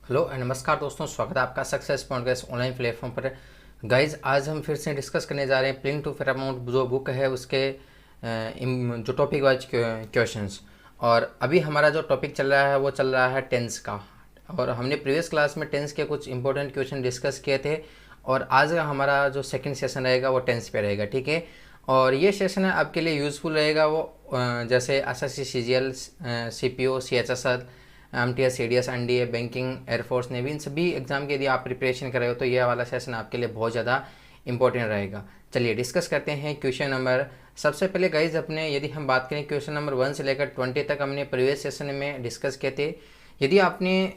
Hello नमस्कार दोस्तों, स्वागत है आपका success point gas online platform पर। गाइज आज हम फिर से डिस्कस करने जा रहे हैं प्लेइंग टू पैरामाउंट जो बुक है उसके जो टॉपिक वाइज क्वेश्चंस। और अभी हमारा जो टॉपिक चल रहा है वो चल रहा है टेंस का। और हमने प्रीवियस क्लास में टेंस के कुछ इंपॉर्टेंट क्वेश्चन डिस्कस किए थे और आज हमारा जो सेकंड सेशन रहेगा वो टेंस पे रहेगा, ठीक है। और ये सेशन है आपके लिए यूज़फुल रहेगा। वो जैसे SSC, CGL, CPO, CHSL, MTS, CDS, NDA, banking, air force, navy, इन सभी एग्जाम के यदि आप प्रिपरेशन कर रहे हो तो ये वाला सेशन आपके लिए बहुत ज़्यादा इंपॉर्टेंट रहेगा। चलिए डिस्कस करते हैं क्वेश्चन नंबर। सबसे पहले गाइज अपने यदि हम बात करें क्वेश्चन नंबर 1 से लेकर 20 तक हमने प्रीवियस सेशन में डिस्कस किए थे। यदि आपने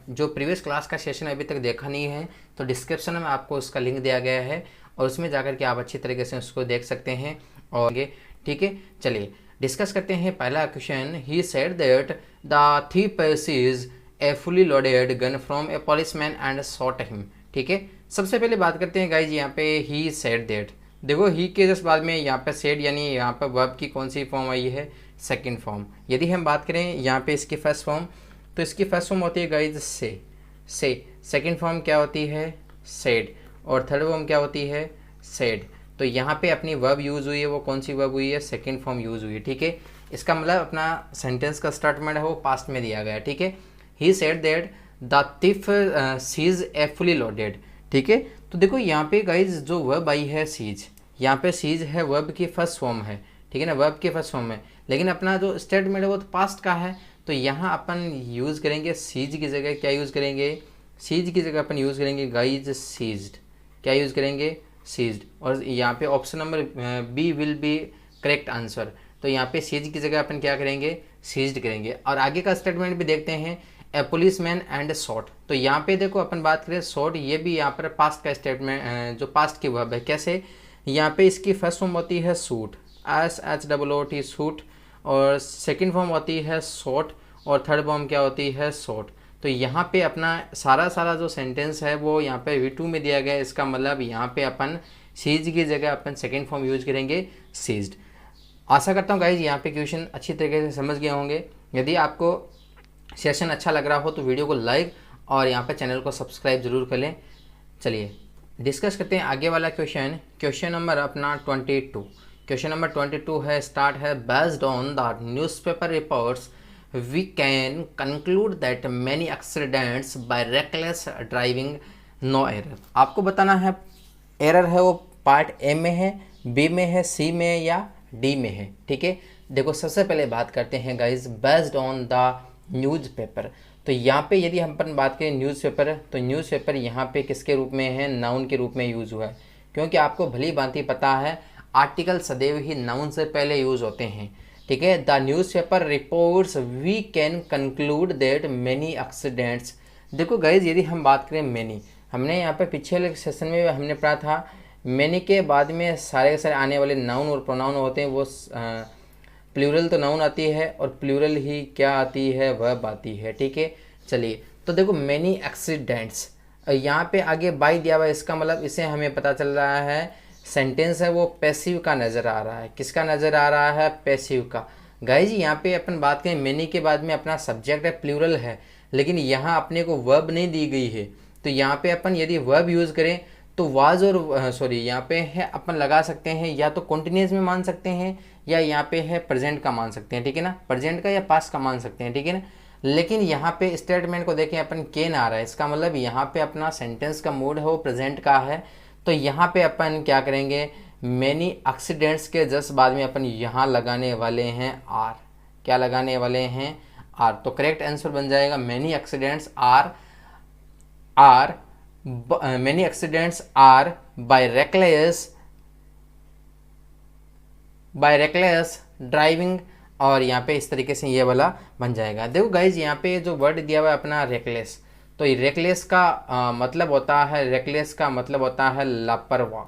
जो प्रीवियस क्लास का सेशन अभी तक देखा नहीं है तो डिस्क्रिप्शन में आपको उसका लिंक दिया गया है और उसमें जाकर के आप अच्छी तरीके से उसको देख सकते हैं। और ठीक है, चलिए डिस्कस करते हैं। पहला question, he said that the thief seized a fully loaded gun from a policeman and shot him। ठीक है, सबसे पहले बात करते हैं गाइज यहाँ पे ही सेड दैट। देखो ही के जस्ट बाद में यहाँ पे सेड यानी यहाँ पे वर्ब की कौन सी फॉर्म आई है, सेकंड फॉर्म। यदि हम बात करें यहाँ पे इसकी फर्स्ट फॉर्म तो इसकी फर्स्ट फॉर्म होती है गाइज से, सेकंड फॉर्म क्या होती है, सेड, और थर्ड फॉर्म क्या होती है, सेड। तो यहाँ पे अपनी वर्ब यूज़ हुई है, वो कौन सी वर्ब हुई है, सेकंड फॉर्म यूज़ हुई है, ठीक है। इसका मतलब अपना सेंटेंस का स्टेटमेंट है वो पास्ट में दिया गया है, ठीक है। He said that the thief seize a fully loaded, ठीक है। तो देखो यहाँ पे गाइज जो वर्ब आई है सीज, यहाँ पे सीज है वर्ब की फर्स्ट फॉर्म है, ठीक है ना, वर्ब की फर्स्ट फॉर्म है, लेकिन अपना जो स्टेटमेंट है वो तो पास्ट का है। तो यहाँ अपन यूज़ करेंगे सीज की जगह क्या यूज़ करेंगे, सीज की जगह अपन यूज़ करेंगे गाइज सीज्ड। क्या यूज़ करेंगे, सीज्ड। और यहाँ पे option number B will be correct answer. तो यहाँ पे सीज की जगह अपन क्या करेंगे, सीज्ड करेंगे। और आगे का स्टेटमेंट भी देखते हैं, ए पुलिसमैन एंड शॉट। तो यहाँ पे देखो अपन बात करें शॉट, ये भी यहाँ पर पास्ट का स्टेटमेंट जो पास्ट की वर्ब है। कैसे, यहाँ पे इसकी फर्स्ट फॉर्म होती है सूट, SHOOT सूट, और सेकंड फॉर्म होती है शॉट, और थर्ड फॉर्म क्या होती है, शॉट। तो यहाँ पे अपना सारा जो सेंटेंस है वो यहाँ पे V2 में दिया गया है। इसका मतलब यहाँ पे अपन सीज की जगह अपन सेकंड फॉर्म यूज करेंगे, सीज्ड। आशा करता हूँ गाइज यहाँ पे क्वेश्चन अच्छी तरीके से समझ गए होंगे। यदि आपको सेशन अच्छा लग रहा हो तो वीडियो को लाइक और यहाँ पे चैनल को सब्सक्राइब जरूर कर लें। चलिए डिस्कस करते हैं आगे वाला क्वेश्चन। क्वेश्चन नंबर अपना 22। क्वेश्चन नंबर 22 है, स्टार्ट है, based on the newspaper reports we can conclude that many accidents by reckless driving no error। आपको बताना है एरर है वो पार्ट ए में है, बी में है, सी में है या डी में है, ठीक है। देखो सबसे पहले बात करते हैं guys based on the newspaper. तो यहाँ पे यदि हम अपन बात करें न्यूज़पेपर, तो न्यूज़पेपर यहाँ पे किसके रूप में है, नाउन के रूप में यूज़ हुआ है। क्योंकि आपको भली भांति पता है आर्टिकल सदैव ही नाउन से पहले यूज़ होते हैं, ठीक है। The newspaper reports we can conclude that many accidents. देखो गाइज यदि हम बात करें मैनी, हमने यहाँ पे पिछले सेशन में हमने पढ़ा था मैनी के बाद में सारे के सारे आने वाले नाउन और प्रोनाउन होते हैं वो प्लूरल तो नाउन आती है और प्लूरल ही क्या आती है, वर्ब आती है, ठीक है। चलिए तो देखो मैनी एक्सीडेंट्स, यहाँ पे आगे बाई दिया हुआ है, इसका मतलब इसे हमें पता चल रहा है सेंटेंस है वो पैसिव का नज़र आ रहा है। किसका नज़र आ रहा है, पैसिव का। गाइज यहाँ पे अपन बात करें मैनी के बाद में अपना सब्जेक्ट है प्लूरल है, लेकिन यहाँ अपने को वर्ब नहीं दी गई है। तो यहाँ पे अपन यदि वर्ब यूज़ करें तो वाज और सॉरी यहाँ पे है अपन लगा सकते हैं, या तो कॉन्टिन्यूस में मान सकते हैं या यहाँ पे है प्रेजेंट का मान सकते हैं, ठीक है ना, प्रेजेंट का या पास्ट का मान सकते हैं, ठीक है ना। लेकिन यहाँ पे स्टेटमेंट को देखें अपन कैन आ रहा है, इसका मतलब यहाँ पे अपना सेंटेंस का मूड है वो प्रेजेंट का है। तो यहाँ पे अपन क्या करेंगे, मैनी एक्सीडेंट्स के जस्ट बाद में अपन यहाँ लगाने वाले हैं आर। क्या लगाने वाले हैं, आर। तो करेक्ट आंसर बन जाएगा many accidents are many accidents are by reckless driving. और यहाँ पे इस तरीके से ये वाला बन जाएगा। देखो गाइज यहाँ पे जो वर्ड दिया हुआ है अपना रेकलेस, तो रेकलेस का मतलब होता है, रेकलेस का मतलब होता है लापरवाह,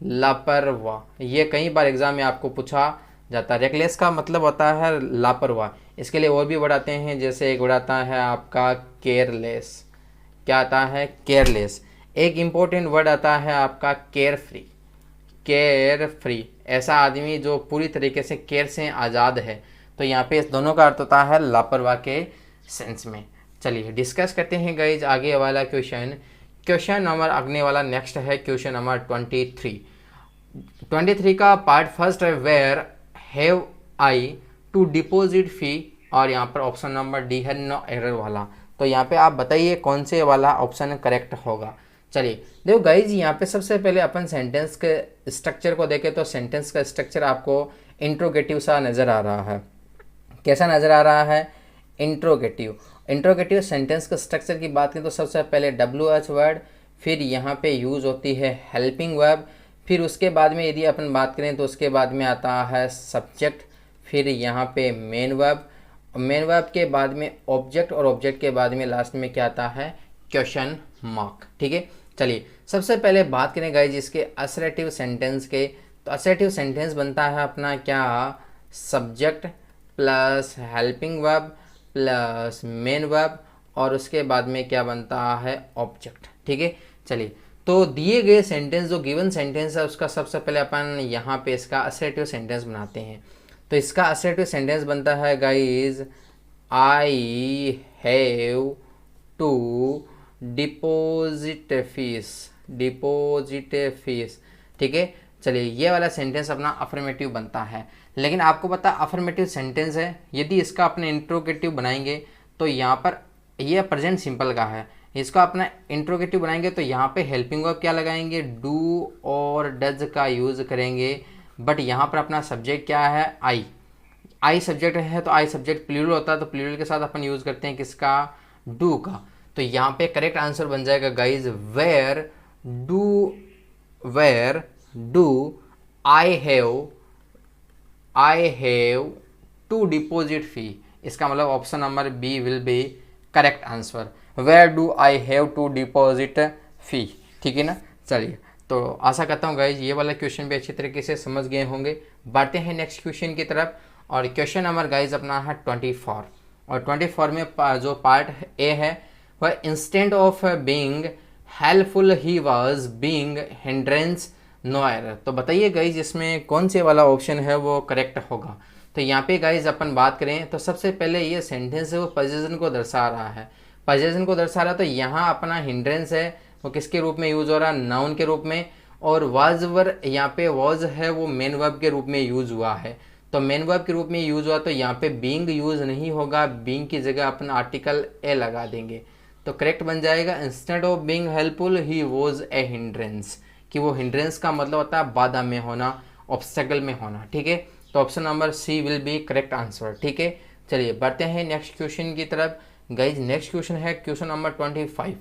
लापरवाह। ये कई बार एग्जाम में आपको पूछा जाता है। रेकलेस का मतलब होता है लापरवाह। इसके लिए और भी वर्ड आते हैं, जैसे एक वर्ड आता है आपका केयरलेस। क्या आता है, केयरलेस। एक इम्पोर्टेंट वर्ड आता है आपका केयर फ्री। केयर फ्री, ऐसा आदमी जो पूरी तरीके से केयर से आज़ाद है। तो यहाँ पे इस दोनों का अर्थ होता है लापरवाह के सेंस में। चलिए डिस्कस करते हैं गाइज आगे वाला क्वेश्चन। क्वेश्चन नंबर अगले वाला नेक्स्ट है क्वेश्चन नंबर 23 का पार्ट फर्स्ट है, where have I to deposit fee, और यहाँ पर ऑप्शन नंबर डी है नो एरर वाला। तो यहाँ पे आप बताइए कौन से वाला ऑप्शन करेक्ट होगा। चलिए देखो गाइज, यहाँ पे सबसे पहले अपन सेंटेंस के स्ट्रक्चर को देखें तो सेंटेंस का स्ट्रक्चर आपको इंट्रोगेटिव सा नज़र आ रहा है। कैसा नज़र आ रहा है? इंट्रोगेटिव। इंट्रोगेटिव सेंटेंस के स्ट्रक्चर की बात करें तो सबसे पहले WH वर्ड, फिर यहाँ पे यूज़ होती है हेल्पिंग वर्ब, फिर उसके बाद में यदि अपन बात करें तो उसके बाद में आता है सब्जेक्ट, फिर यहाँ पे मेन वर्ब, मेन वर्ब के बाद में ऑब्जेक्ट, और ऑब्जेक्ट के बाद में लास्ट में क्या आता है? Question mark. ठीक है, चलिए सबसे पहले बात करें गाइज इसके असर्टिव सेंटेंस के। तो असर्टिव सेंटेंस बनता है अपना क्या? Subject plus helping verb plus main verb, और उसके बाद में क्या बनता है? ऑब्जेक्ट। ठीक है, चलिए तो दिए गए सेंटेंस जो गिवन सेंटेंस है उसका सबसे पहले अपन यहाँ पे इसका असर्टिव सेंटेंस बनाते हैं। तो इसका असर्टिव सेंटेंस बनता है guys, I have to deposit fees, deposit fees. ठीक है, चलिए ये वाला सेंटेंस अपना अफर्मेटिव बनता है। लेकिन आपको पता अफर्मेटिव सेंटेंस है, यदि इसका अपने इंट्रोगेटिव बनाएंगे तो यहाँ पर ये प्रेजेंट सिंपल का है, इसका अपना इंट्रोगेटिव बनाएंगे तो यहाँ पे हेल्पिंग वर्ब क्या लगाएंगे? डू और डज का यूज़ करेंगे। बट यहाँ पर अपना सब्जेक्ट क्या है? आई। आई सब्जेक्ट है तो आई सब्जेक्ट प्लूरल होता है, तो प्लूरल के साथ अपन यूज़ करते हैं किसका? डू का। तो यहाँ पे करेक्ट आंसर बन जाएगा guys, where do I have to deposit fee. इसका मतलब option number B will be correct answer, where do I have to deposit fee. ठीक है ना, चलिए तो आशा करता हूँ गाइज ये वाला क्वेश्चन भी अच्छी तरीके से समझ गए होंगे। बढ़ते हैं नेक्स्ट क्वेश्चन की तरफ, और क्वेश्चन नंबर गाइज अपना है 24, और 24 में जो पार्ट ए है वह instant of being helpful he was being hindrance no error. तो बताइए गाइज इसमें कौन से वाला ऑप्शन है वो करेक्ट होगा। तो यहाँ पे गाइज अपन बात करें तो सबसे पहले ये सेंटेंस है वो पोजीशन को दर्शा रहा है, पोजीशन को दर्शा रहा है। तो यहाँ अपना हिंड्रेंस है वो किसके रूप में यूज हो रहा है? नाउन के रूप में, और वाज वर यहाँ पे वाज है वो मेन वर्ब के रूप में यूज हुआ है। तो मेन वर्ब के रूप में यूज हुआ तो यहाँ पे बीइंग यूज नहीं होगा, बीइंग की जगह अपन आर्टिकल ए लगा देंगे। तो करेक्ट बन जाएगा, instead of being helpful he was a hindrance, कि वो हिंड्रेंस का मतलब होता है बाधा में होना, ऑब्स्टेकल में होना। ठीक है, तो option number C will be correct answer. ठीक है, चलिए बढ़ते हैं नेक्स्ट क्वेश्चन की तरफ। गाइज नेक्स्ट क्वेश्चन है question number 25।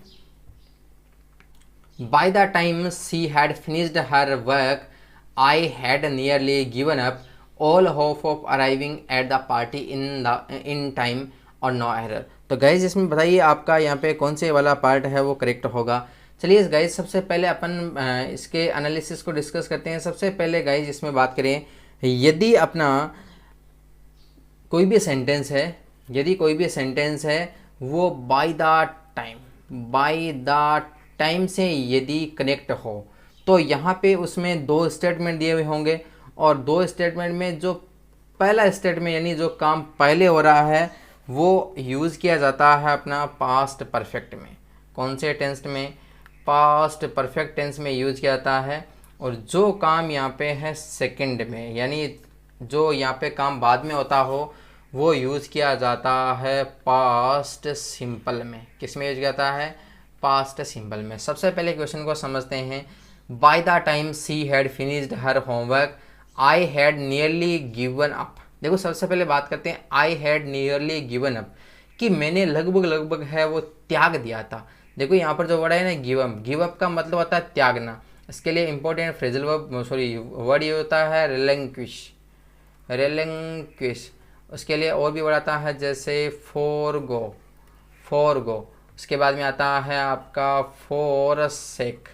By the time she had finished her work I had nearly given up all hope of arriving at the party in time और no error. तो guys इसमें बताइए आपका यहाँ पे कौन से वाला पार्ट है वो करेक्ट होगा। चलिए इस गाइज सबसे पहले अपन इसके एनालिसिस को डिस्कस करते हैं। सबसे पहले गाइज इसमें बात करें, यदि अपना कोई भी सेंटेंस है, यदि कोई भी सेंटेंस है वो बाय द टाइम से यदि कनेक्ट हो तो यहाँ पे उसमें दो स्टेटमेंट दिए हुए होंगे, और दो स्टेटमेंट में जो पहला स्टेटमेंट यानी जो काम पहले हो रहा है वो यूज़ किया जाता है अपना पास्ट परफेक्ट में। कौन से टेंस में? पास्ट परफेक्ट टेंस में यूज़ किया जाता है। और जो काम यहाँ पे है सेकंड में, यानी जो यहाँ पे काम बाद में होता हो वो यूज़ किया जाता है पास्ट सिंपल में। किस में यूज किया जाता है? पास्ट सिंपल में। सबसे पहले क्वेश्चन को समझते हैं। Bye the time she had finished her homework I had nearly given up. देखो सबसे पहले बात करते हैं आई हैड नियरली गिवन अप, कि मैंने लगभग है वो त्याग दिया था। देखो यहाँ पर जो वर्ड है ना गिव अप का मतलब होता है त्यागना। इसके लिए इंपॉर्टेंट फ्रेजल वर्ड ये होता है रेलिंक्विश। उसके लिए और भी वर्ड आता है जैसे फोरगो। उसके बाद में आता है आपका फोरसेक,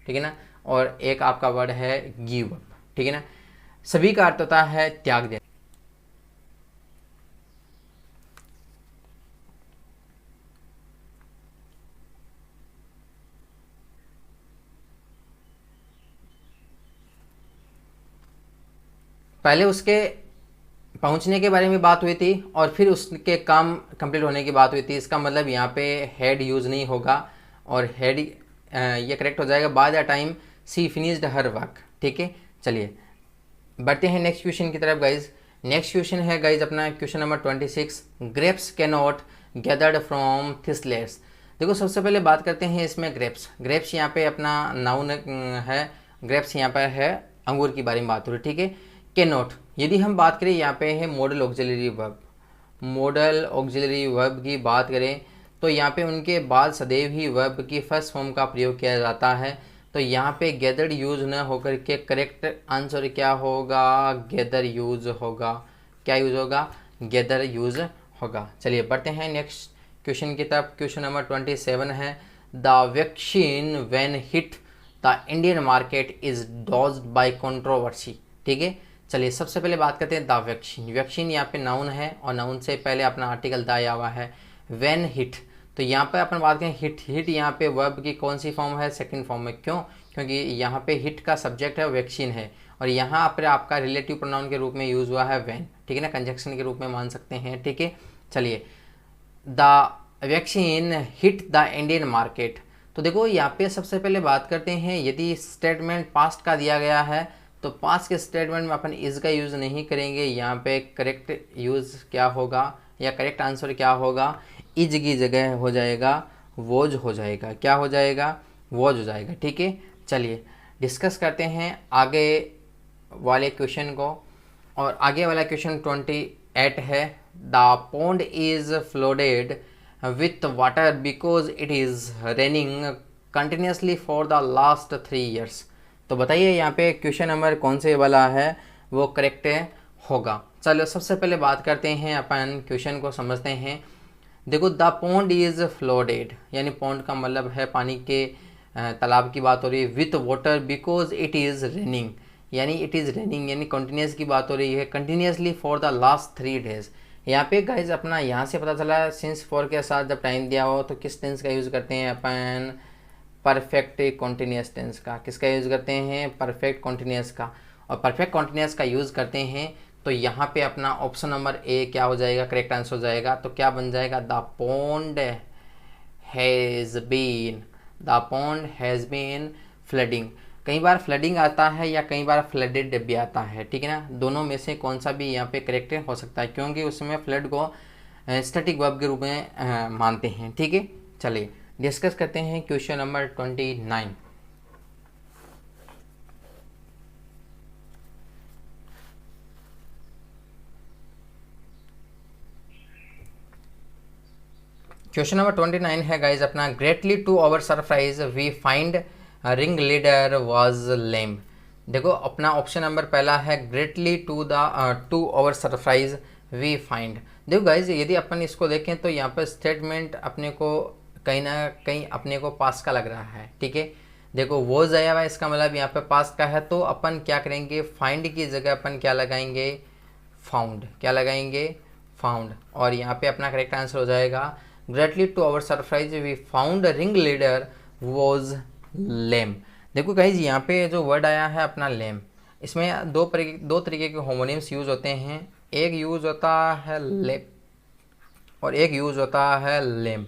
ठीक है ना, और एक आपका वर्ड है गिव अप। ठीक है ना, सभी का अर्थ होता है त्याग देना। पहुंचने के बारे में बात हुई थी और फिर उसके काम कंप्लीट होने की बात हुई थी। इसका मतलब यहाँ पे हैड यूज़ नहीं होगा और हैड ये करेक्ट हो जाएगा। By the time she finished her work. ठीक है, चलिए बढ़ते हैं नेक्स्ट क्वेश्चन की तरफ गाइज। नेक्स्ट क्वेश्चन है गाइज अपना question number 26। Grapes can not gathered from thistles. देखो सबसे पहले बात करते हैं इसमें ग्रेप्स। ग्रेप्स यहाँ पे अपना नाउन है, ग्रेप्स यहाँ पर है, अंगूर की बारे में बात हो रही। ठीक है, कैन नॉट यदि हम बात करें यहाँ पे है model auxiliary verb. Model auxiliary verb की बात करें तो यहाँ पे उनके बाद सदैव ही वर्ब की फर्स्ट फॉर्म का प्रयोग किया जाता है। तो यहाँ पे गैदर्ड यूज न होकर के करेक्ट आंसर क्या होगा, गैदर यूज होगा। क्या यूज होगा, गैदर यूज होगा। चलिए बढ़ते हैं नेक्स्ट क्वेश्चन की तरफ। क्वेश्चन नंबर 27 है the vaccine when hit the Indian market is dodged by controversy. ठीक है, चलिए सबसे पहले बात करते हैं द वैक्सीन। वैक्सीन यहाँ पे नाउन है और नाउन से पहले अपना आर्टिकल द आया हुआ है। व्हेन हिट, तो यहाँ पे अपन बात करें हिट। हिट यहाँ पे वर्ब की कौन सी फॉर्म है, सेकंड फॉर्म में। क्यों, क्योंकि यहाँ पे हिट का सब्जेक्ट है वैक्सीन है और यहाँ पर आपका रिलेटिव प्रोनाउन के रूप में यूज हुआ है व्हेन। ठीक है ना, कंजक्शन के रूप में मान सकते हैं। ठीक है, चलिए the vaccine hit the Indian market. तो देखो यहाँ पे सबसे पहले बात करते हैं यदि स्टेटमेंट पास्ट का दिया गया है तो पास्ट के स्टेटमेंट में अपन इज का यूज़ नहीं करेंगे। यहाँ पे करेक्ट यूज़ क्या होगा या करेक्ट आंसर क्या होगा, इज की जगह हो जाएगा वोज हो जाएगा। क्या हो जाएगा, वोज हो जाएगा। ठीक है, चलिए डिस्कस करते हैं आगे वाले क्वेश्चन को। और आगे वाला क्वेश्चन 28 है the pond is flooded with water because it is raining continuously for the last 3 years। तो बताइए यहाँ पे क्वेश्चन नंबर कौन से वाला है वो करेक्ट होगा। चलो सबसे पहले बात करते हैं, अपन क्वेश्चन को समझते हैं। देखो द पॉन्ड इज़ फ्लोडेड, यानी पॉन्ड का मतलब है पानी के तालाब की बात हो रही है। With water because it is raining, यानी इट इज़ रेनिंग यानी कंटिन्यूस की बात हो रही है। Continuously for the last 3 days। यहाँ पे गाइज अपना यहाँ से पता चला सिंस फॉर के साथ जब टाइम दिया हो तो किस टेंस का यूज़ करते हैं अपन, परफेक्ट कॉन्टिन्यूस टेंस का। किसका यूज़ करते हैं, परफेक्ट कॉन्टिन्यूस का। और परफेक्ट कॉन्टिन्यूस का यूज़ करते हैं तो यहाँ पे अपना ऑप्शन नंबर ए क्या हो जाएगा, करेक्ट आंसर हो जाएगा। तो क्या बन जाएगा, the pond has been, the pond has been flooding. कई बार फ्लडिंग आता है या कई बार फ्लडेड भी आता है। ठीक है ना, दोनों में से कौन सा भी यहाँ पे करेक्ट हो सकता है क्योंकि उसमें फ्लड को स्टैटिक वर्ब के रूप में मानते हैं। ठीक है, चलिए डिस्कस करते हैं क्वेश्चन नंबर 29। क्वेश्चन नंबर 29 है गाइज अपना greatly to our surprise we find ringleader was lame. देखो अपना ऑप्शन नंबर पहला है greatly to our surprise we find. देखो गाइज यदि अपन इसको देखें तो यहाँ पर स्टेटमेंट अपने को कहीं ना कहीं अपने को पास्ट का लग रहा है। ठीक है, देखो वो आया हुआ इसका मतलब यहाँ पे पास्ट का है तो अपन क्या करेंगे, फाइंड की जगह अपन क्या लगाएंगे, फाउंड। क्या लगाएंगे, फाउंड। और यहाँ पे अपना करेक्ट आंसर हो जाएगा greatly to our surprise we found ringleader was lame. देखो गाइज यहाँ पे जो वर्ड आया है अपना लेम, इसमें दो तरीके के होमोनिम्स यूज होते हैं। एक यूज होता है लेप और एक यूज होता है लेम।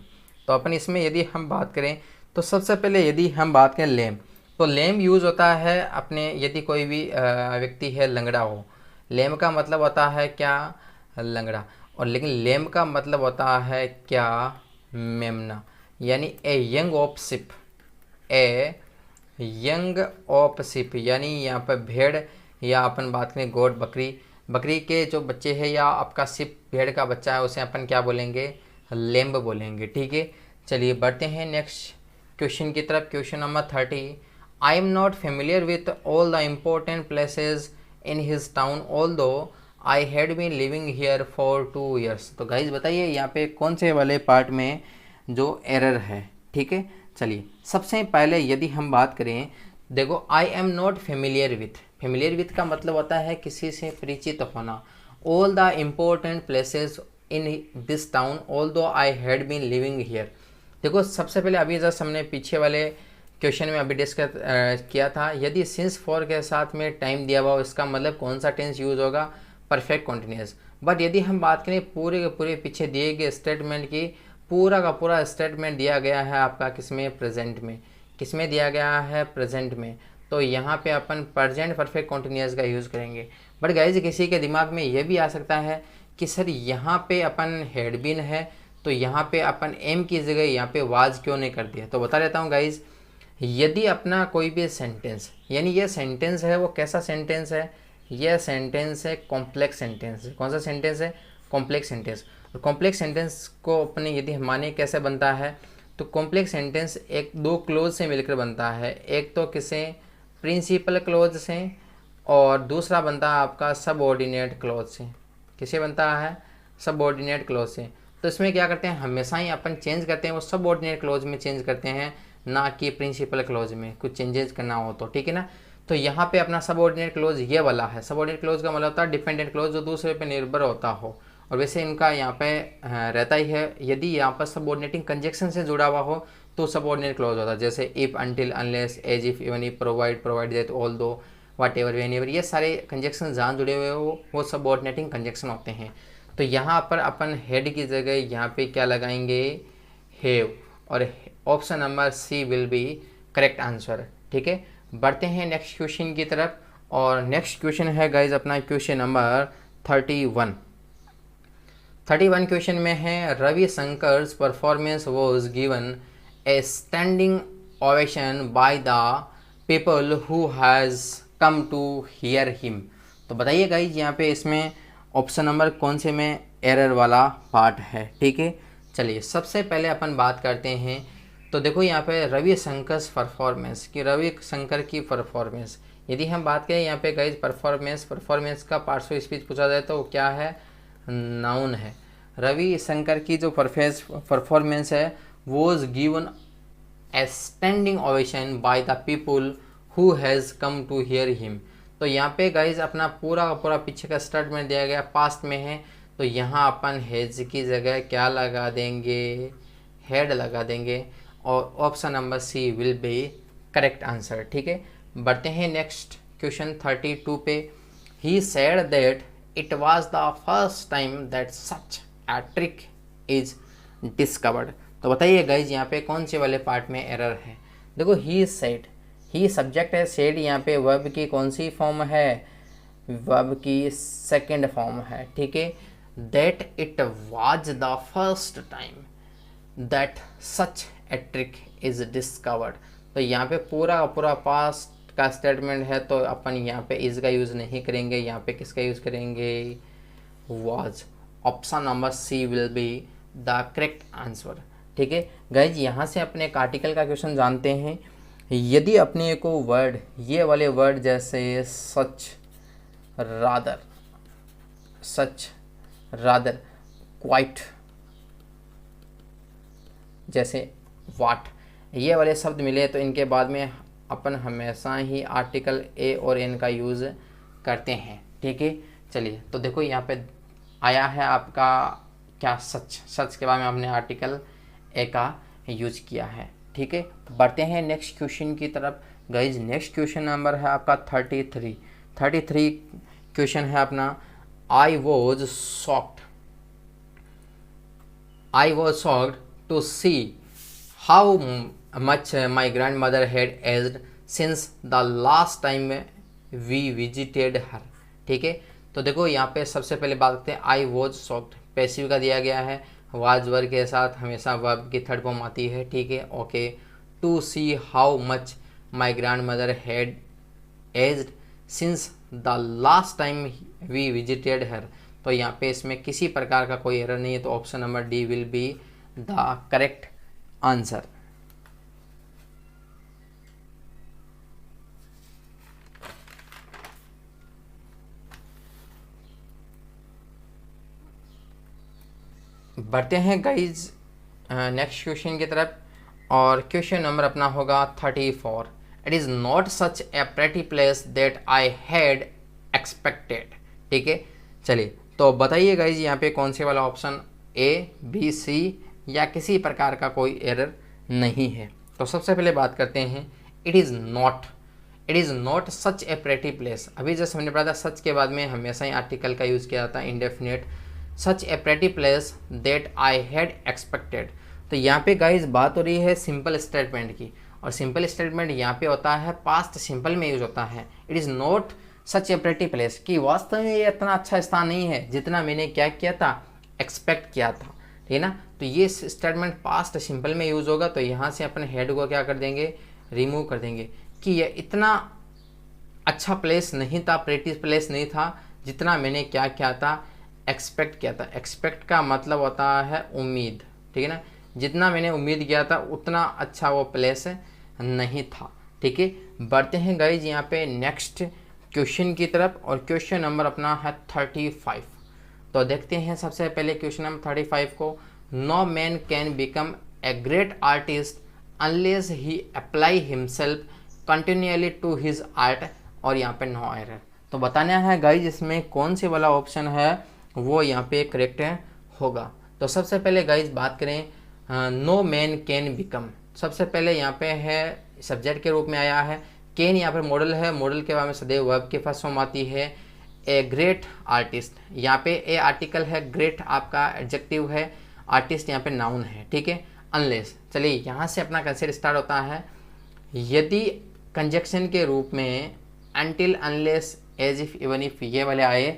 तो अपन इसमें यदि हम बात करें तो सबसे पहले यदि हम बात करें लेम, तो लेम यूज़ होता है अपने यदि कोई भी व्यक्ति है लंगड़ा हो। लेम का मतलब होता है क्या, लंगड़ा। और लेकिन लेम का मतलब होता है क्या, मेमना, यानी a young of ship, a young of ship, यानी यहाँ पर भेड़ या अपन बात करें गोट बकरी, बकरी के जो बच्चे हैं या आपका शिप भेड़ का बच्चा है उसे अपन क्या बोलेंगे, लेम्ब बोलेंगे। ठीक है, चलिए बढ़ते हैं नेक्स्ट क्वेश्चन की तरफ। Question number 30 I am not familiar with all the important places in his town although I had been living here for 2 years। तो गाइज बताइए यहाँ पे कौन से वाले पार्ट में जो एरर है। ठीक है, चलिए सबसे पहले यदि हम बात करें, देखो I am not familiar with, familiar with का मतलब होता है किसी से परिचित होना। All the important places in this town although I had been living here. देखो सबसे पहले अभी जस्ट हमने पीछे वाले क्वेश्चन में अभी डिस्कस किया था, यदि सिंस फॉर के साथ में टाइम दिया हुआ इसका मतलब कौन सा टेंस यूज होगा, परफेक्ट कॉन्टिन्यूस। बट यदि हम बात करें पूरे के पूरे पीछे दिए गए स्टेटमेंट की, पूरा का पूरा स्टेटमेंट दिया गया है आपका किसमें, प्रेजेंट में। किसमें दिया गया है, प्रेजेंट में। तो यहाँ पे अपन प्रेजेंट परफेक्ट कॉन्टिन्यूस का यूज़ करेंगे। बट गाइज किसी के दिमाग में ये भी आ सकता है कि सर यहाँ पे अपन हैड बीन है, तो यहाँ पे अपन एम की जगह यहाँ पे वाज क्यों नहीं कर दिया। तो बता देता हूँ गाइज, यदि अपना कोई भी सेंटेंस, यानी ये सेंटेंस है वो कैसा सेंटेंस है, यह सेंटेंस है कॉम्प्लेक्स सेंटेंस। कौन सा सेंटेंस है, कॉम्प्लेक्स सेंटेंस। और कॉम्प्लेक्स सेंटेंस को अपने यदि माने कैसे बनता है, तो कॉम्प्लेक्स सेंटेंस एक दो क्लोज से मिलकर बनता है। एक तो किसे, प्रिंसिपल क्लोज से, और दूसरा बनता है आपका सबऑर्डिनेट क्लोज से। किसे बनता है, सबऑर्डिनेट क्लोज से। तो इसमें क्या करते हैं, हमेशा ही अपन चेंज करते हैं वो सबऑर्डिनेट क्लोज में चेंज करते हैं, ना कि प्रिंसिपल क्लोज में। कुछ चेंजेस करना हो तो, ठीक है ना। तो यहाँ पे अपना सबऑर्डिनेट क्लोज ये वाला है। सबऑर्डिनेट क्लोज का मतलब होता है डिपेंडेंट क्लोज, जो दूसरे पे निर्भर होता हो। और वैसे इनका यहाँ पे रहता ही है, यदि यहाँ पर सबऑर्डिनेटिंग कंजक्शन से जुड़ा हुआ हो तो सबऑर्डिनेट क्लोज होता है। जैसे if, until, unless, as if, even if, provide, provide that, although, whatever, whenever, ये सारे कंजक्शन जहाँ जुड़े हुए हो वो सबऑर्डिनेटिंग कंजक्शन होते हैं। तो यहाँ पर अपन हेड की जगह यहाँ पे क्या लगाएंगे, हैव, और option number C will be correct answer. ठीक है, बढ़ते हैं नेक्स्ट क्वेश्चन की तरफ। और नेक्स्ट क्वेश्चन है गाइज अपना क्वेश्चन नंबर 31। 31 क्वेश्चन में है, Ravi Shankar's performance was given a standing ovation by the people who has come to hear him. तो बताइए गाइज यहाँ पे इसमें ऑप्शन नंबर कौन से में एरर वाला पार्ट है। ठीक है, चलिए सबसे पहले अपन बात करते हैं। तो देखो यहाँ पे रवि शंकर परफॉर्मेंस की, रवि शंकर की परफॉर्मेंस, यदि हम बात करें यहाँ पे गाइज परफॉर्मेंस का पार्ट्स ऑफ स्पीच पूछा जाए तो क्या है, नाउन है। रवि शंकर की जो परफॉर्मेंस है was given a standing ovation by the people who has come to hear him. तो यहाँ पे गाइज अपना पूरा का पूरा पीछे का स्टेटमेंट दिया गया पास्ट में है, तो यहाँ अपन हैज की जगह क्या लगा देंगे, हेड लगा देंगे, और option number C will be correct answer. ठीक है, बढ़ते हैं नेक्स्ट क्वेश्चन 32 पे। He said that it was the first time that such a trick is discovered. तो बताइए गाइज यहाँ पे कौन से वाले पार्ट में एरर है। देखो ही सेड, ही सब्जेक्ट है, सेड यहाँ पे वर्ब की कौन सी फॉर्म है, वर्ब की सेकेंड फॉर्म है। ठीक है, that it was the first time that such a trick is discovered. तो यहाँ पे पूरा पूरा पास्ट का स्टेटमेंट है, तो अपन यहाँ पे इज का यूज़ नहीं करेंगे, यहाँ पे किसका यूज़ करेंगे, was. Option number C will be the correct answer. ठीक है गाइज, यहाँ से अपने एक आर्टिकल का क्वेश्चन जानते हैं। यदि अपने को वर्ड, ये वाले वर्ड जैसे सच, रादर, सच, रादर, क्वाइट, जैसे वाट, ये वाले शब्द मिले तो इनके बाद में अपन हमेशा ही आर्टिकल ए और एन का यूज़ करते हैं। ठीक है, चलिए तो देखो यहाँ पे आया है आपका क्या, सच, सच के बाद में हमने आर्टिकल ए का यूज किया है। ठीक है, बढ़ते हैं नेक्स्ट क्वेश्चन की तरफ। गाइज नेक्स्ट क्वेश्चन नंबर है आपका 33 क्वेश्चन है अपना। I was shocked to see how much my grandmother had aged since the last time we visited her. ठीक है, तो देखो यहाँ पे सबसे पहले बात करते हैं, आई वॉज शॉक्ड पैसिव का दिया गया है, वाज वर्ब के साथ हमेशा वर्ब की थर्ड फॉर्म आती है। ठीक है, okay. To see how much my grandmother had aged since the last time we visited her. तो यहाँ पे इसमें किसी प्रकार का कोई एरर नहीं है, तो option number D will be the correct answer. बढ़ते हैं गाइज नेक्स्ट क्वेश्चन की तरफ, और क्वेश्चन नंबर अपना होगा 34। It is not such A pretty place that I had expected. ठीक है, चलिए तो बताइए गाइज यहाँ पे कौन से वाला ऑप्शन, ए, बी, सी, या किसी प्रकार का कोई एरर नहीं है। तो सबसे पहले बात करते हैं, it is not. It is not such A pretty place. अभी जैसे हमने पढ़ा था सच के बाद में हमेशा ही आर्टिकल का यूज़ किया जाता है indefinite, such A pretty place that I had expected. तो यहाँ पे गाइज बात हो रही है सिंपल स्टेटमेंट की, और सिंपल स्टेटमेंट यहाँ पे होता है पास्ट सिंपल में यूज होता है। It is not such A pretty place, कि वास्तव में ये इतना अच्छा स्थान नहीं है जितना मैंने क्या किया था, एक्सपेक्ट किया था, ठीक है ना। तो ये स्टेटमेंट पास्ट सिंपल में यूज होगा, तो यहाँ से अपन हेड को क्या कर देंगे, रिमूव कर देंगे, कि ये इतना अच्छा प्लेस नहीं था, प्रेटी प्लेस नहीं था जितना मैंने क्या किया था, एक्सपेक्ट किया था। एक्सपेक्ट का मतलब होता है उम्मीद, ठीक है ना। जितना मैंने उम्मीद किया था उतना अच्छा वो प्लेस नहीं था, ठीक है। बढ़ते हैं गाइज यहाँ पे नेक्स्ट क्वेश्चन की तरफ, और क्वेश्चन नंबर अपना है 35। तो देखते हैं सबसे पहले क्वेश्चन नंबर 35 को। No man can become a great artist unless he apply himself continuously to his art, और यहाँ पे नो एरर। तो बताना है गाइज इसमें कौन से वाला ऑप्शन है वो यहाँ पे करेक्ट होगा। तो सबसे पहले गाइज बात करें नो मैन कैन बिकम, सबसे पहले यहाँ पे है सब्जेक्ट के रूप में आया है, कैन यहाँ पे मॉडल है, मॉडल के बाद में सदैव वर्ब की फर्स्ट फॉर्म आती है। ए ग्रेट आर्टिस्ट, यहाँ पे ए आर्टिकल है, ग्रेट आपका एडजेक्टिव है, आर्टिस्ट यहाँ पे नाउन है, ठीक है। अनलेस, चलिए यहाँ से अपना कंसेप्ट स्टार्ट होता है। यदि कंजक्शन के रूप में until, unless, as if, even if ये वाले आए,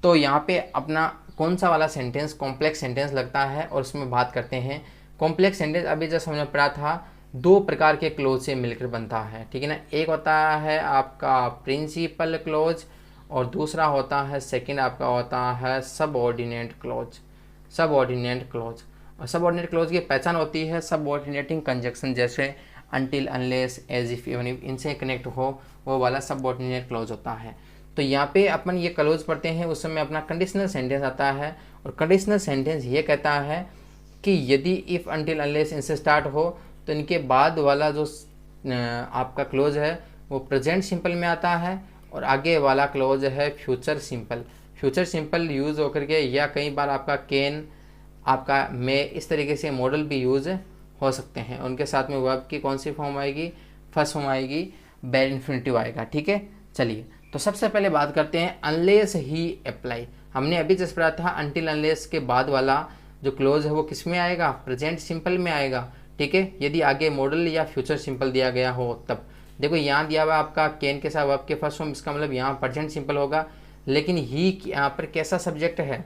तो यहाँ पे अपना कौन सा वाला सेंटेंस कॉम्प्लेक्स सेंटेंस लगता है, और उसमें बात करते हैं कॉम्प्लेक्स सेंटेंस। अभी जैसे हमने पढ़ा था दो प्रकार के क्लोज से मिलकर बनता है, ठीक है ना। एक होता है आपका प्रिंसिपल क्लोज, और दूसरा होता है सेकंड आपका होता है सबऑर्डिनेट क्लोज। सबऑर्डिनेट क्लोज, और सबऑर्डिनेट क्लोज की पहचान होती है सबऑर्डिनेटिंग कंजक्शन, जैसे until, unless, as if, even if, इनसे कनेक्ट हो वो वाला सबऑर्डिनेट क्लोज होता है। तो यहाँ पे अपन ये क्लोज पढ़ते हैं उस समय अपना कंडीशनल सेंटेंस आता है, और कंडीशनल सेंटेंस ये कहता है कि यदि इफ़, अनटिल, अनलेस इनसे स्टार्ट हो तो इनके बाद वाला जो आपका क्लोज है वो प्रेजेंट सिंपल में आता है, और आगे वाला क्लोज है future simple. Future simple use होकर के, या कई बार आपका कैन, आपका मे, इस तरीके से मॉडल भी यूज़ हो सकते हैं। उनके साथ में वर्ब की कौन सी फॉर्म आएगी, फर्स्ट फॉर्म आएगी, बेयर इन्फिनिटिव आएगा, ठीक है। चलिए तो सबसे पहले बात करते हैं अनलेस ही अप्लाई। हमने अभी जैसे पढ़ा था अनटिल, अनलेस के बाद वाला जो क्लोज है वो किस में आएगा, प्रेजेंट सिंपल में आएगा, ठीक है। यदि आगे मॉडल या फ्यूचर सिंपल दिया गया हो तब। देखो यहाँ दिया हुआ आपका कैन के साथ वर्ब के फर्स्ट फॉर्म, इसका मतलब यहाँ प्रेजेंट सिंपल होगा, लेकिन ही यहाँ पर कैसा सब्जेक्ट है,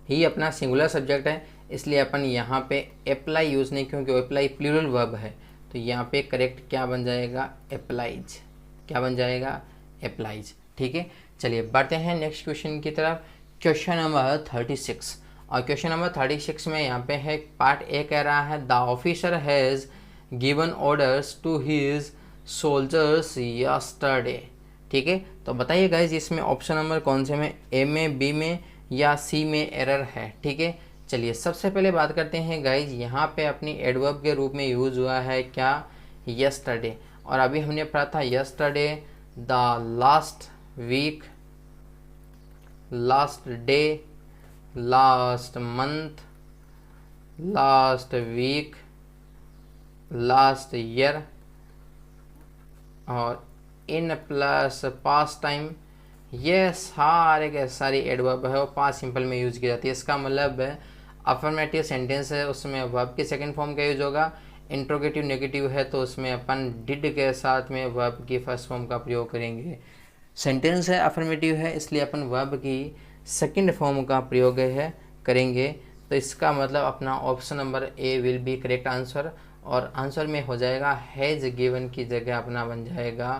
ही अपना सिंगुलर सब्जेक्ट है, इसलिए अपन यहाँ पे अप्लाई यूज़ नहीं, क्योंकि अप्लाई प्लूरल वर्ब है। तो यहाँ पे करेक्ट क्या बन जाएगा, अप्लाइज। क्या बन जाएगा, अप्लाइज, ठीक है। चलिए बढ़ते हैं नेक्स्ट क्वेश्चन की तरफ, क्वेश्चन नंबर 36। और क्वेश्चन नंबर 36 में यहाँ पे है पार्ट ए कह रहा है the officer has given orders to his soldiers yesterday, ठीक है। तो बताइए गाइज इसमें ऑप्शन नंबर कौन से में, ए में, बी में, या सी में एरर है, ठीक है। चलिए सबसे पहले बात करते हैं गाइज, यहाँ पे अपनी एडवर्ब के रूप में यूज़ हुआ है क्या, यस्टरडे। और अभी हमने पढ़ा था yesterday, the last week, last day, last month, last week, last year, और इन प्लस पास्ट टाइम, ये सारे के सारी एडवर्ब है वो पास्ट सिंपल में यूज़ की जाती है। इसका मतलब है अफर्मेटिव सेंटेंस है उसमें वर्ब की सेकंड फॉर्म का यूज होगा, इंट्रोगेटिव नेगेटिव है तो उसमें अपन डिड के साथ में वर्ब की फर्स्ट फॉर्म का प्रयोग करेंगे। सेंटेंस है अफर्मेटिव है इसलिए अपन वर्ब की सेकंड फॉर्म का प्रयोग है करेंगे। तो इसका मतलब अपना option number A will be correct answer, और आंसर में हो जाएगा हैज़ गिवन की जगह अपना बन जाएगा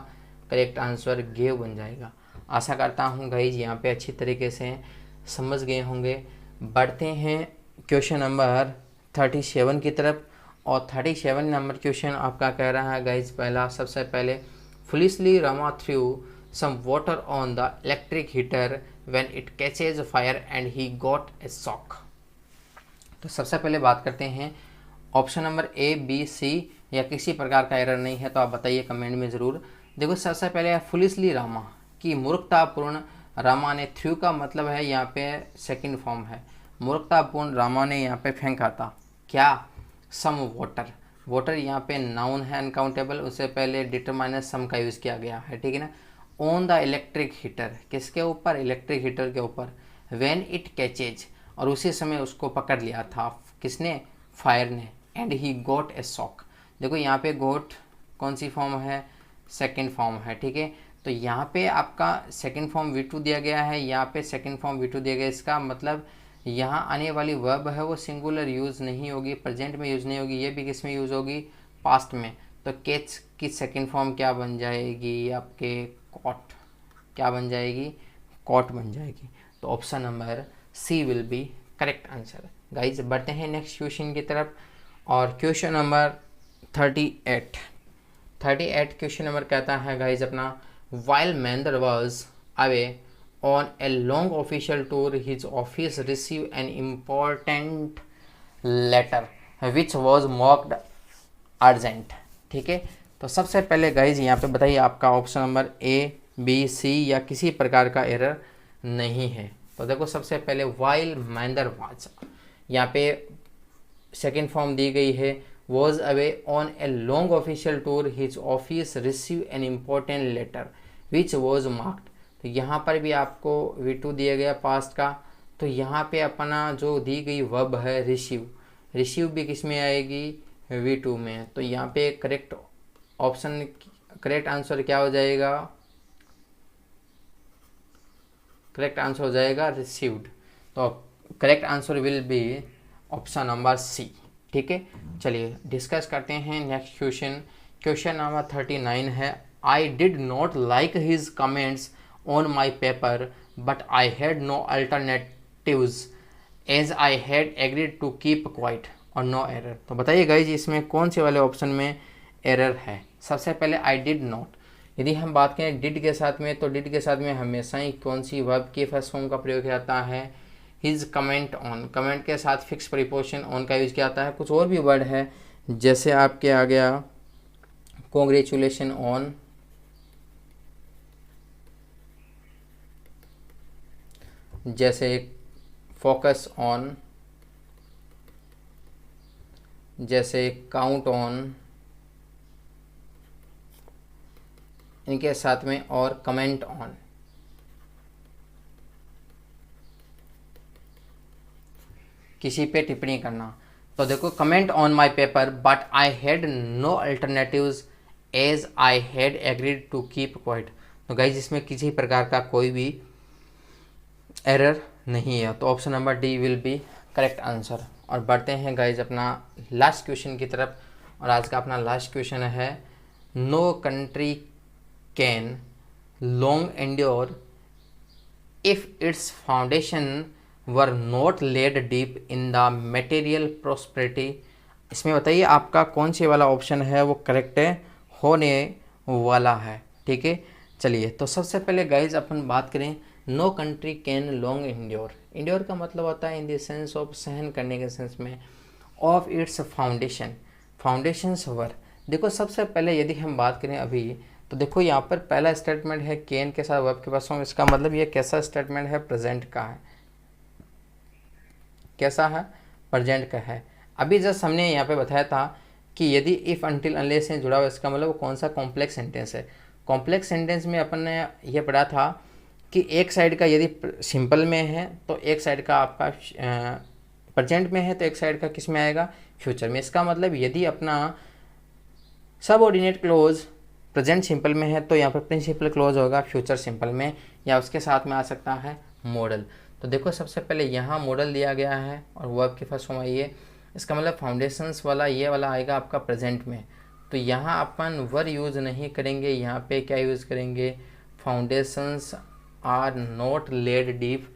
करेक्ट आंसर गिव बन जाएगा। आशा करता हूँ गाइज यहाँ पे अच्छी तरीके से समझ गए होंगे। बढ़ते हैं क्वेश्चन नंबर 37 की तरफ, और 37 नंबर क्वेश्चन आपका कह रहा है गाइज पहला सबसे पहले foolishly Rama threw some water on the electric heater when it catches fire and he got a shock. तो सबसे पहले बात करते हैं option number A, B, C या किसी प्रकार का एरर नहीं है तो आप बताइए कमेंट में ज़रूर। देखो सबसे पहले फुलिशली रामा की मूर्खतापूर्ण, रामा ने, थ्रू का मतलब है यहाँ पे सेकंड फॉर्म है, मूर्खतापूर्ण रामा ने यहाँ पे फेंका था क्या, सम वाटर। वाटर यहाँ पे नाउन है अनकाउंटेबल, उससे पहले डिटरमाइनर सम का यूज़ किया गया है, ठीक है ना। ऑन द इलेक्ट्रिक हीटर, किसके ऊपर, इलेक्ट्रिक हीटर के ऊपर। व्हेन इट कैचेज, और उसी समय उसको पकड़ लिया था किसने, फायर ने। And he got a shock, देखो यहाँ पे गॉट कौन सी फॉर्म है, सेकेंड फॉर्म है, ठीक है। तो यहाँ पे आपका सेकेंड फॉर्म V2 दिया गया है, यहाँ पे सेकेंड फॉर्म V2 दिया गया है। इसका मतलब यहाँ आने वाली वर्ब है वो सिंगुलर यूज़ नहीं होगी, प्रेजेंट में यूज़ नहीं होगी, ये भी किस में यूज़ होगी, पास्ट में। तो कैच की सेकेंड फॉर्म क्या बन जाएगी आपके, कॉट, क्या बन जाएगी, कॉट बन जाएगी। तो option number C will be correct answer. Guys बढ़ते हैं नेक्स्ट क्वेश्चन की तरफ, और क्वेश्चन नंबर 38 क्वेश्चन नंबर कहता है गाइज अपना, while Mahendra was away on a long official tour, his office received an important letter which was marked urgent, ठीक है। तो सबसे पहले गाइज यहाँ पे बताइए आपका option number A, B, C या किसी प्रकार का एरर नहीं है। तो देखो सबसे पहले वाइल महेंद्र वाज, यहाँ पे सेकेंड फॉर्म दी गई है, was away on a long official tour, his office receive an important letter which was marked. तो यहाँ पर भी आपको V2 दिया गया पास्ट का, तो यहाँ पे अपना जो दी गई वर्ब है रिसीव, रिसीव भी किस में आएगी, V2 में। तो यहाँ पे करेक्ट ऑप्शन, करेक्ट आंसर क्या हो जाएगा, करेक्ट आंसर हो जाएगा रिसीव्ड। तो correct answer will be option number C, ठीक है। चलिए डिस्कस करते हैं नेक्स्ट क्वेश्चन। क्वेश्चन नंबर 39 है, I did not like his comments on my paper but I had no alternatives as I had agreed to keep quiet और no error। तो बताइए guys इसमें कौन से वाले ऑप्शन में एरर है। सबसे पहले I did not, यदि हम बात करें डिड के साथ में, तो डिड के साथ में हमेशा ही कौन सी वर्ब की फर्स्ट फॉर्म का प्रयोग किया जाता है, हिज कमेंट ऑन, कमेंट के साथ फिक्स प्रीपोजिशन ऑन का यूज़ किया जाता है। कुछ और भी वर्ड है, जैसे आपके आ गया कॉन्ग्रेचुलेशन ऑन, जैसे फोकस ऑन, जैसे काउंट ऑन, इनके साथ में और कमेंट ऑन। किसी पे टिप्पणी करना, तो देखो comment on my paper but I had no alternatives as I had agreed to keep quiet. तो गाइज इसमें किसी प्रकार का कोई भी एरर नहीं है, तो option number D will be correct answer. और बढ़ते हैं गाइज अपना लास्ट क्वेश्चन की तरफ, और आज का अपना लास्ट क्वेश्चन है, no country can long endure if its foundation were not laid deep in the material prosperity. इसमें बताइए आपका कौन से वाला ऑप्शन है वो करेक्ट है, होने वाला है, ठीक है। चलिए तो सबसे पहले गाइज अपन बात करें, no country can long endure, endure का मतलब होता है इन द सेंस ऑफ सहन करने के सेंस में, ऑफ इट्स फाउंडेशन, फाउंडेशंस वर। देखो सबसे पहले यदि हम बात करें अभी, तो देखो यहाँ पर पहला स्टेटमेंट है कैन के साथ वर्ब के पास हूँ, इसका मतलब ये कैसा स्टेटमेंट है, प्रेजेंट का है, कैसा है, प्रेजेंट का है। अभी जस्ट हमने यहाँ पे बताया था कि यदि इफ़ अनटिल अनलेस से जुड़ा हुआ, इसका मतलब वो कौन सा कॉम्प्लेक्स सेंटेंस है। कॉम्प्लेक्स सेंटेंस में अपन ने ये पढ़ा था कि एक साइड का यदि सिंपल में है तो एक साइड का आपका प्रेजेंट में है, तो एक साइड का किस में आएगा, फ्यूचर में। इसका मतलब यदि अपना सबऑर्डिनेट क्लोज प्रेजेंट सिंपल में है तो यहाँ पर प्रिंसिपल क्लोज होगा फ्यूचर सिंपल में, या उसके साथ में आ सकता है मॉडल। तो देखो सबसे पहले यहाँ मॉडल दिया गया है और वर्ब की फर्स्ट फॉर्म आई है, इसका मतलब फाउंडेशंस वाला ये वाला आएगा आपका प्रेजेंट में। तो यहाँ अपन वर यूज़ नहीं करेंगे, यहाँ पे क्या यूज़ करेंगे, foundations are not laid deep.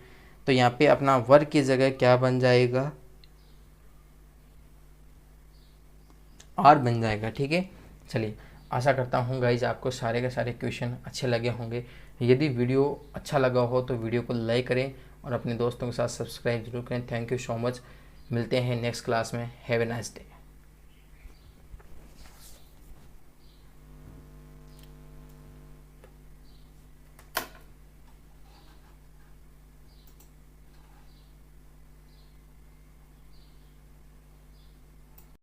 तो यहाँ पे अपना वर की जगह क्या बन जाएगा, आर बन जाएगा, ठीक है। चलिए आशा करता हूँ गाइज आपको सारे के सारे क्वेश्चन अच्छे लगे होंगे। यदि वीडियो अच्छा लगा हो तो वीडियो को लाइक करें और अपने दोस्तों के साथ सब्सक्राइब जरूर करें। थैंक यू सो मच, मिलते हैं नेक्स्ट क्लास में। Have a nice day.